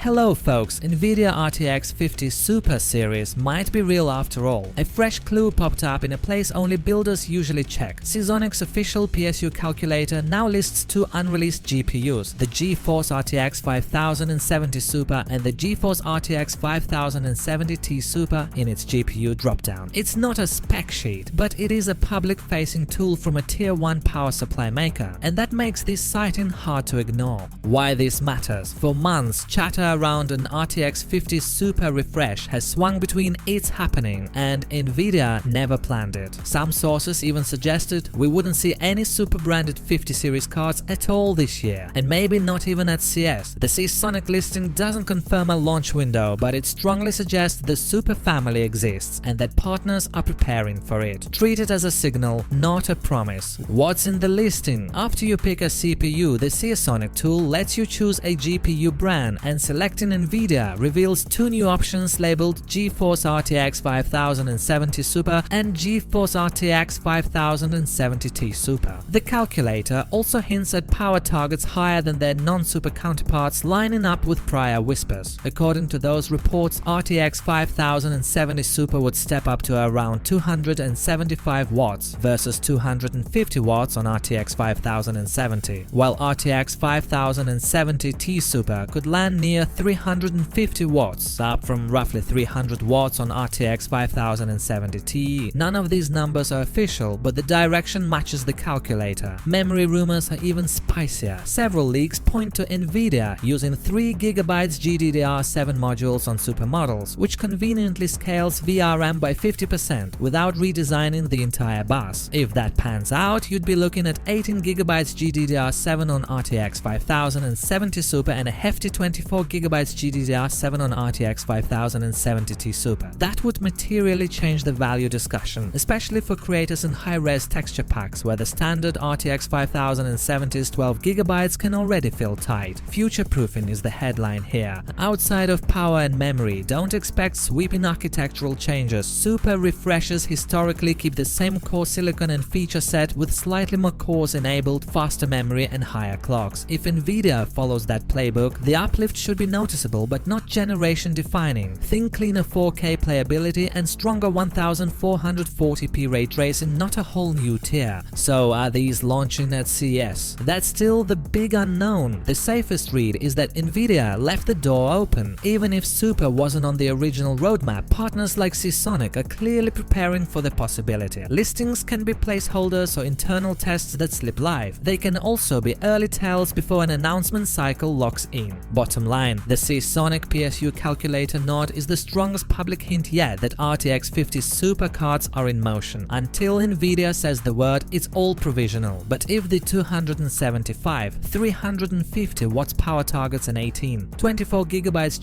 Hello folks, NVIDIA RTX 50 Super series might be real after all. A fresh clue popped up in a place only builders usually check. Seasonic's official PSU calculator now lists two unreleased GPUs, the GeForce RTX 5070 Super and the GeForce RTX 5070 Ti Super in its GPU dropdown. It's not a spec sheet, but it is a public-facing tool from a Tier 1 power supply maker, and that makes this sighting hard to ignore. Why this matters? For months, chatter around an RTX 50 Super refresh has swung between "it's happening" and "NVIDIA never planned it." Some sources even suggested we wouldn't see any Super branded 50 series cards at all this year, and maybe not even at CS. The Seasonic listing doesn't confirm a launch window, but it strongly suggests the Super family exists and that partners are preparing for it. Treat it as a signal, not a promise. What's in the listing? After you pick a CPU, the Seasonic tool lets you choose a GPU brand, and selecting NVIDIA reveals two new options labeled GeForce RTX 5070 Super and GeForce RTX 5070 Ti Super. The calculator also hints at power targets higher than their non-super counterparts, lining up with prior whispers. According to those reports, RTX 5070 Super would step up to around 275 watts versus 250 watts on RTX 5070, while RTX 5070 Ti Super could land near 350 watts, up from roughly 300 watts on RTX 5070 Ti. None of these numbers are official, but the direction matches the calculator. Memory rumors are even spicier. Several leaks point to NVIDIA using 3GB GDDR7 modules on Super models, which conveniently scales VRM by 50% without redesigning the entire bus. If that pans out, you'd be looking at 18GB GDDR7 on RTX 5070 Super and a hefty 24GB GDDR7 on RTX 5070 Ti Super. That would materially change the value discussion, especially for creators in high-res texture packs where the standard RTX 5070's 12GB can already feel tight. Future-proofing is the headline here. Outside of power and memory, don't expect sweeping architectural changes. Super refreshes historically keep the same core silicon and feature set with slightly more cores enabled, faster memory and higher clocks. If NVIDIA follows that playbook, the uplift should be noticeable but not generation-defining. Think cleaner 4K playability and stronger 1440p ray tracing, not a whole new tier. So are these launching at CES? That's still the big unknown. The safest read is that NVIDIA left the door open. Even if Super wasn't on the original roadmap, partners like Seasonic are clearly preparing for the possibility. Listings can be placeholders or internal tests that slip live. They can also be early tells before an announcement cycle locks in. Bottom line, the Seasonic PSU calculator nod is the strongest public hint yet that RTX 50 Super cards are in motion. Until NVIDIA says the word, it's all provisional. But if the 275, 350 watts power targets and 24GB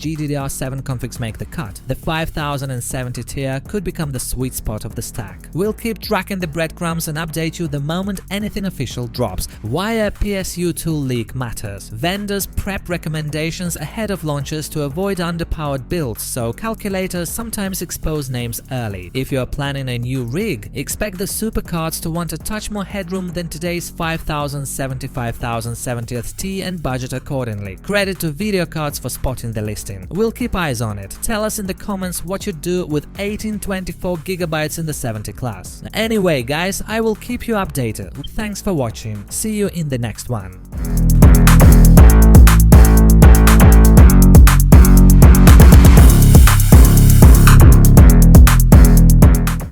GDDR7 configs make the cut, the 5070 tier could become the sweet spot of the stack. We'll keep tracking the breadcrumbs and update you the moment anything official drops. Why a PSU tool leak matters. Vendors prep recommendations ahead of launches to avoid underpowered builds, so calculators sometimes expose names early. If you're planning a new rig, expect the Super cards to want a touch more headroom than today's 5070 5070th Ti and budget accordingly. Credit to Video Cards for spotting the listing. We'll keep eyes on it. Tell us in the comments what you'd do with 1824GB in the 70 class. Anyway guys, I will keep you updated. Thanks for watching. See you in the next one.